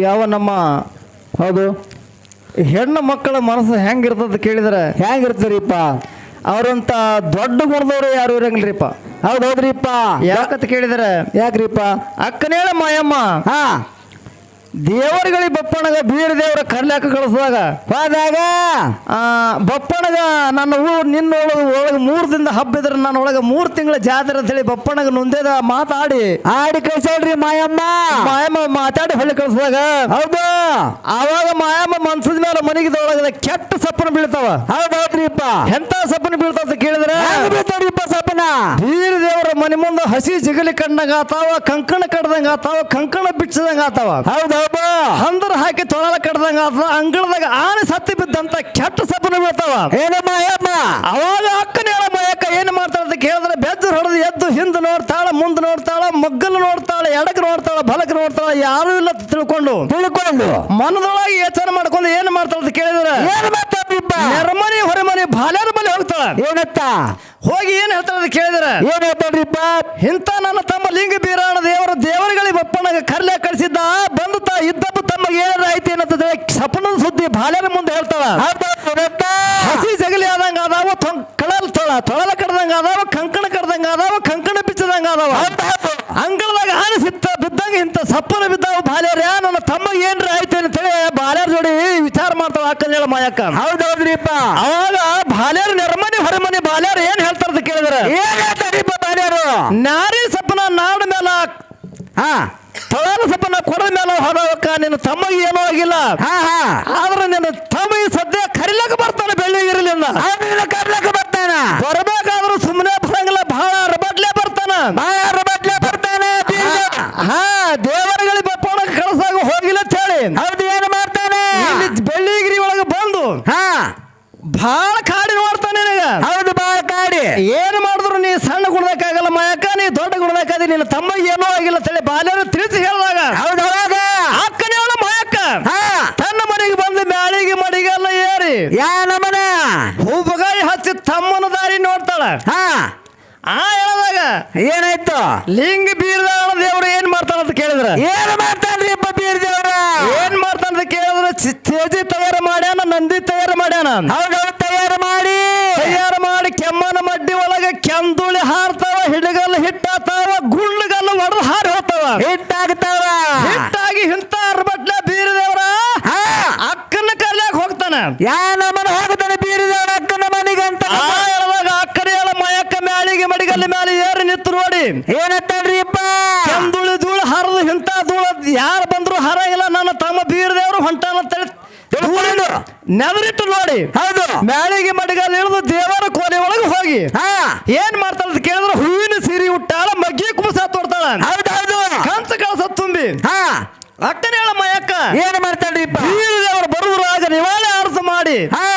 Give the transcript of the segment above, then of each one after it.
ಯಾವ ನಮ್ಮ ಹೌದು ಹೆಣ್ಣು ಮಕ್ಕಳ ಮನಸ್ಸು ಹೆಂಗಿರ್ತದ ಕೇಳಿದ್ರೆ ಹೆಂಗಿರ್ತಾರಿಪ್ಪ ಅವ್ರಂತ ದೊಡ್ಡ ಗುಣದವ್ರು ಯಾರು ಇರಂಗಿಲ್ರಿಪ್ಪ. ಹೌದೌದ್ರಿಪ್ಪ. ಯಾಕಂತ ಕೇಳಿದ್ರೆ ಯಾಕ್ರಿಪ್ಪ? ಅಕ್ಕನೇಳ ಮಾಯಮ್ಮ ಹಾ ದೇವರುಗಳಿಗೆ ಬಪ್ಪಣಗ ಬೀರ ದೇವರ ಕರ್ಲಾಕ ಕಳಿಸಿದಾಗ ಹೋದಾಗ ಬಪ್ಪಣಗ ನನ್ನ ಊರು ನಿನ್ನ ಒಳಗೆ 3 ದಿನದ ಹಬ್ಬ ಇದ್ರೆ ನನ್ನ ಒಳಗೆ 3 ತಿಂಗಳ ಜಾತ್ರೆ ಅಂತ ಹೇಳಿ ಬಪ್ಪಣಗ ನೊಂದೇದ ಮಾತಾಡಿ ಆಡಿ ಕಳ್ಸಲ್ರಿ ಮಾಯಮ್ಮ. ಮಾಯಮ್ಮ ಮಾತಾಡಿ ಹೊಳ್ಳಿ ಕಳಿಸಿದಾಗ ಹೌದು ಆವಾಗ ಮಾಯಮ್ಮ ಮನ್ಸದ ಮೇಲೆ ಮನೆಗಿದೊಳಗದ ಕೆಟ್ಟ ಸಪ್ಪನ ಬೀಳ್ತಾವ. ಹೌದೌದ್ರಿಪ್ಪ. ಎಂತ ಸಪ್ಪನ ಬೀಳ್ತಾವ ಅಂತ ಕೇಳಿದ್ರೆ ಬೀಳ್ತಾವ್ರಿಪ್ಪ ಸಪ್ಪನ. ಬೀರ ದೇವರ ಮನೆ ಮುಂದೆ ಹಸಿ ಜಿಗಲಿ ಕಣ್ಣಂಗ ಆತಾವ, ಕಂಕಣ ಕಡ್ದಂಗ ಆತಾವ, ಕಂಕಣ ಬಿಚ್ಚದಂಗ ಆತಾವ. ಹೌದೌದು ಹಂದ್ರ ಹಾಕಿ ತೊಳಲ ಕಡ್ದಂಗ ಆತದ. ಅಂಗಳದಾಗ ಆನೆ ಸತ್ತಿ ಬಿದ್ದಂತ ಕೆಟ್ಟ ಸಪ್ಪನ ಬೀಳ್ತಾವ. ಏನ ಮಾಯಮ್ಮ ಅವಾಗ ಅಕ್ಕನೇಳ ಮಾಯಕ್ಕ ಏನ್ ಮಾಡ್ತಾಳ ಅಂತ ಕೇಳಿದ್ರೆ ಬೆದ್ದು ಹೊಡೆದು ಎದ್ದು ಹಿಂದ್ ನೋಡ್ತಾಳ, ಮುಂದ್ ನೋಡ್ತಾಳ, ಮಗ್ಗಲು ನೋಡ್ತಾಳ, ಎಡಕ್ ನೋಡ್ತಾಳ, ಬಲಕ್ ನೋಡ್ತಾಳ, ಯಾರು ಇಲ್ಲ ತಿಳ್ಕೊಂಡು ಮನದೊಳಗೆ ಯೋಚನೆ ಮಾಡ್ಕೊಂಡು ಏನ್ ಮಾಡ್ತಾಳ ಅಂತ ಕೇಳಿದ್ರೆ ನೆರಮನಿ ಹೊರಮನಿ ಬಾಲ್ಯಾರ ಬಳಿ ಹೋಗ್ತಾಳ. ಏನತ್ತ ಹೋಗಿ ಏನ್ ಹೇಳ್ತಾಳ ಅಂತ ಕೇಳಿದ್ರೆ ಏನ್ ಹೇಳ್ತಾಳ್ರಿಪ್ಪ? ಇಂತ ನನ್ನ ತಮ್ಮ ಲಿಂಗ ಬೀರಾಣ ದೇವರುಗಳಿಗೆ ಬಪ್ಪನಾಗ ಕರ್ಲೆ ಕಳಿಸಿದ್ದ ಬಂದು ಇದ್ದದ್ದು ತಮಗೆ ಏನಾರ ಐತಿ ಏನಂತಂದ್ರೆ ಸಪನದ ಸುದ್ದಿ ಬಾಲ್ಯರ ಮುಂದೆ ಹೇಳ್ತಾಳ. ಹಸಿ ಜಗಲಿ ಆದಂಗ ಅದಾವ, ತೊಳಲ ಕಡ್ದಂಗ ಅದಾವ, ಕಂಕಣ ಕಡ್ದಂಗ ಅದಾವ, ಕಂಕಣ ಬಿಚ್ಚದಂಗ ಅದಾವ. ಅಂಗಳದಾಗ ಆನೆ ಬಿದ್ದಂಗ ಇಂತ ಸಪ್ಪನ ಬಿದ್ದಾವ ಬಾಲ್ಯರ ನನ್ನ ತಮಗೆ ಏನ್ರ ಐತಿ ಅಂತೇಳಿ ಬಾಲ್ಯರ ಜೋಡಿ ವಿಚಾರ ಮಾಡ್ತಾವ ಅಕ್ಕನೇಳ ಮಾಯಕ್ಕ. ಹೌದೌದ್ರಿಪ್ಪ. ಅವಾಗ ಬಾಲ್ಯರು ನೆರಮನಿ ಹೊರಮನಿ ಬಾಲ್ಯರು ಏನ್ ಹೇಳ್ತಾರ ಅಂತ ಕೇಳಿದ್ರೆ ಏನ್ ಹೇಳ್ತಾರಿಪ್ಪ ಬಾಲ್ಯರು? ನಾರಿ ಸಪ್ಪನ ನಾಡ ಮೇಲ ತೊಳಲ ಸಪ್ಪನ ಕೊಡದ ಮೇಲೆ ಹೋದವಕ್ಕ ನಿನ್ನ ತಮಗೆ ಏನೂ ಆಗಿಲ್ಲ. ಆದ್ರೆ ನಿನ್ನ ತಮ್ಮ ಸದ್ಯ ಕರಿಲಕ್ಕ ಬರ್ತಾನೆ ಬೆಳ್ಳಿಗಿರಲಿಲ್ಲ. ಕರ್ಲಕ್ಕ ಬರ್ತಾನ. ಬರಬೇಕಾದ್ರೂ ಸುಮ್ಮನೆ ಬರಂಗಿಲ್ಲ, ಬಹಳ ರಬಟ್ಲೆ ಬರ್ತಾನ. ದೇವರುಗಳಿಗೆ ಬಪ್ಪಣ ಕಳಿಸಾಗ ಹೋಗಿಲ್ಲ ಅಂತ ಹೇಳಿ ಹೌದು ಏನ್ ಮಾಡ್ತಾನೆ? ಬೆಳ್ಳಿಗಿರಿ ಒಳಗೆ ಬಂದು ಬಹಳ ಕಾಡಿ ನೋಡ್ತಾನೆ ನಿನಗ. ಹೌದು ಬಾಳ ಕಾಡಿ. ಏನ್ ಮಾಡಿದ್ರು ನೀ ಸಣ್ಣ ಗುಣದಕ್ಕಾಗಲ್ಲ ಮಾಯಕ್ಕ, ನೀ ದೊಡ್ಡ ಗುಣದಕ್ಕಾದಿ, ನಿನ್ನ ತಮ್ಮ ಏನೂ ಆಗಿಲ್ಲ ತಲೆ ಬಾಲ್ಯರು ತಿಳಿಸಿ ಹೇಳಿದಾಗ ಹೌದವಾಗ ಅಕ್ಕನೇಳ ಮಾಯಕ್ಕ ತನ್ನ ಮನೆಗೆ ಬಂದು ಮ್ಯಾಳಿಗೆ ಮಡಿಗೆಲ್ಲ ಏರಿ ನಮನ ಹೂಬಗಾಯಿ ಹಚ್ಚಿ ತಮ್ಮನ ದಾರಿ ನೋಡ್ತಾಳ. ಹೇಳಿದಾಗ ಏನಾಯ್ತು? ಲಿಂಗ ಬೀರದಾಳ ದೇವ್ರು ಏನ್ ಮಾಡ್ತಾಳ ಅಂತ ಕೇಳಿದ್ರ ಏನ್ ಮಾಡ್ತಾನ್ರಿ ಬೀರ್ ದೇವ್ರ? ಏನ್ ಮಾಡ್ತಾನ ಅಂತ ಕೇಳಿದ್ರೆ ತೇಜಿ ತಯಾರು ಮಾಡ್ಯಾನ, ನಂದಿ ತಯಾರು ಮಾಡ್ಯಾನ. ಹೌದೌದು ತಯಾರು ಮಾಡಿ ಕೆಮ್ಮನ ಮಡ್ಡಿ ಒಳಗೆ ಕೆಂದುಳಿ ಹಾರ್ತಾವ, ಹಿಡಗಲ್ಲ ಹಿಟ್ಟಾತಾವ, ಗುಂಡ್ಗಲ್ಲ ಒಡೆದು ಹಾರಿ ಹೋಗ್ತಾವ, ಹಿಟ್ಟಾಗ್ತಾವ. ಹಿಟ್ಟಾಗಿ ಇಂತ ಅರ್ಬಟ್ಲೆ ಬೀರದೇವ್ರ ಅಕ್ಕನ ಕರ್ಲಾಕ್ ಹೋಗ್ತಾನ. ನಮನ ಹೋಗ್ತಾನೆ ಬೀರ್ ದೇವ್ರ ಅಕ್ಕನ ಮನೆಗಂತ. ಹೇಳುವಾಗ ಅಕ್ಕನ ಮಾಯಕ್ಕ ಮ್ಯಾಳಿಗೆ ಮಡಿಗಲ್ಲಿ ಮ್ಯಾಲೆ ಏರಿ ನಿಂತು ನೋಡಿ ಏನತ್ತಲ್ರಿಪ್ಪ? ಕೆಂದುಳಿ ಧೂಳು ಹರಿದು ಇಂತ ಧೂಳ ಯಾರು ಬಂದ್ರು ಹರಂಗಿಲ್ಲ, ನನ್ನ ತಮ್ಮ ಬೀರದೇವ್ರು ಹೊಂಟಾನ ನೆದರಿಟ್ಟು ನೋಡಿ ಹೌದು ಮ್ಯಾಳಿಗೆ ಮಡಿಗಾಲ ಇಳಿದು ದೇವರ ಕೋಲೆ ಒಳಗೆ ಹೋಗಿ ಹಾ ಏನ್ ಮಾಡ್ತಾಳ ಅಂತ ಕೇಳಿದ್ರೆ ಹೂವಿನ ಸೀರೆ ಉಟ್ಟಾಳ ಮಗ್ಗಿ ಕುಮಸ ತೋಡ್ತಾಳ ಹೌದು ಹೌದು ಕಂಚ ಕಳಸ ತುಂಬಿ ಹಾ ಅಕ್ಕನ ಹೇಳ ಮಯಕ್ಕ ಏನ್ ಮಾಡ್ತಾಳ್ರಿಪ್ಪ ಬೀರದೇವರು ಬರುವುರಾಗ ನಿವಾಳೆ ಅರ್ಥ ಮಾಡಿ ಹಾ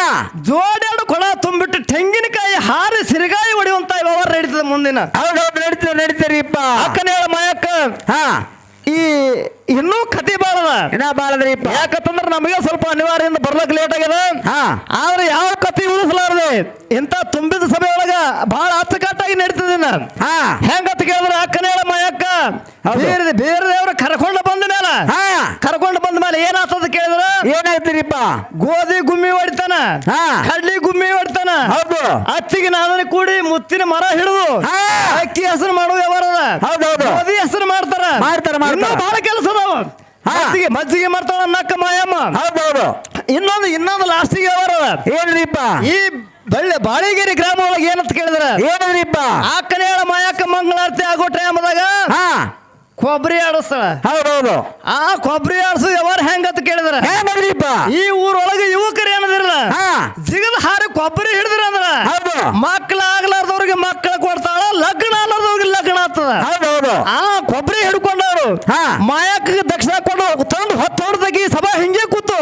ಜೋಡ್ಯಾಡು ಕೊಳ ತುಂಬಿಟ್ಟು ತೆಂಗಿನಕಾಯಿ ಹಾರಿ ಸಿರಿಗಾಯಿ ಹೊಡೆಯುವಂತ ವ್ಯವಹಾರ ನಡೀತದೆ ಮುಂದಿನ ಹೌದು ಹೌದು ನಡೀತಾರಿಪ್ಪ ಅಕ್ಕನ ಹೇಳ ಮಯಕ್ಕ ಹಾ ಈ ಇನ್ನೂ ಕತಿ ಬಾಳದ ಇನ್ನ ಬಾಳದ್ರಿಪ್ಪ ಯಾಕಂತಂದ್ರೆ ನಮಗೆ ಸ್ವಲ್ಪ ಅನಿವಾರ್ಯದಿಂದ ಬರ್ಲಕ್ ಲೇಟ್ ಆಗ್ಯದ ಹಾ ಆದ್ರೆ ಯಾವ ಕತಿ ಉಳಿಸಲಾರದೆ ಇಂತ ತುಂಬಿದ ಸಭೆ ಒಳಗ ಬಹಳ ಅಚ್ಚುಕಟ್ಟಾಗಿ ನಡೀತದೆ ಹಾ ಹೆಂಗತ್ ಕೇಳಿದ್ರೆ ಅಕ್ಕನ ಹೇಳ ಮಯಕ್ಕ ಹೌದು. ಬೇರೆ ದೇವ್ರ ಕರ್ಕೊಂಡು ಬಂದ ಮೇಲೆ ಹಾ ಕರ್ಕೊಂಡು ಬಂದ ಮೇಲೆ ಏನಾಗ್ತದ ಕೇಳಿದ್ರ ಏನಾಯ್ತಿರಿಪ್ಪ ಗೋಧಿ ಗುಮ್ಮಿ ಹೊಡಿತಾನ ಹಾ ಕಡ್ಲಿ ಗುಮ್ಮಿ ಹೊಡಿತಾನ ಹೌದು ಅತ್ತಿಗೆ ನಾದನೆ ಕೂಡಿ ಮುತ್ತಿನ ಮರ ಹಿಡಿದು ಹಾ ಅಕ್ಕಿ ಹೆಸರು ಮಾಡುವ ವ್ಯವಹಾರದ ಹೌದು ಹೌದು ಗೋಧಿ ಹೆಸರು ಮಾಡ್ತಾರ ಮಾಡ್ತಾರ, ಮಾಡ್ತಾರ. ಇನ್ನೂ ಬಹಳ ಕೆಲಸ ಅದಾವ ಹಾ. ಮಜ್ಜಿಗೆ ಮಾಡ್ತಾಳ ನಕ್ಕ ಮಾಯಮ್ಮ ಹೌದು ಹೌದು ಇನ್ನೊಂದು ಲಾಸ್ಟಿಗೆ ವ್ಯವಹಾರ ಏನ್ರಿಪ್ಪ ಈ ಬಾಳಿಗೇರಿ ಗ್ರಾಮ ಒಳಗೆ ಏನಂತ ಕೇಳಿದ್ರ ಏನದ್ರಿಪ್ಪ ಆಕನೇಳ ಮಾಯಕ್ಕ ಮಂಗಳಾರತಿ ಆಗೋ ಟೈಮ್ದಾಗ ಹಾ ಕೊಬ್ಬರಿ ಆಡಿಸ್ತಾಳ ಹೌದೌದು ಆ ಕೊಬ್ಬರಿ ಆಡಿಸೋ ವ್ಯವಹಾರ ಹೆಂಗಂತ ಕೇಳಿದ್ರ ಏನದ್ರಿಪ್ಪ ಈ ಊರೊಳಗೆ ಯುವಕರು ಏನದಿರಲ್ಲ ಹಾ ಜಿಗದ ಹಾರಿ ಕೊಬ್ಬರಿ ಹಿಡಿದ್ರ ಅಂದ್ರ ಹೌದು ಮಕ್ಕಳ ಆಗ್ಲಾರ್ದವ್ರಿಗೆ ಮಕ್ಕಳ ಕೊಡ್ತಾಳ ಲಗ್ನ ಆಗ್ಲಾರ್ದವ್ರಿಗೆ ಲಗ್ನ ಆಗ್ತದ ಹೌದೌದು ಆ ಕೊಬ್ಬರಿ ಹಿಡ್ಕೊಂಡವ್ರು ಹಾ ಮಾಯಕ್ಕ ದಕ್ಷಿಣ ಕೊಡು ತಂದು ಹೊತ್ತೋಡ್ದಾಗಿ ಸಭಾ ಹಿಂಗೆ ಕೂತು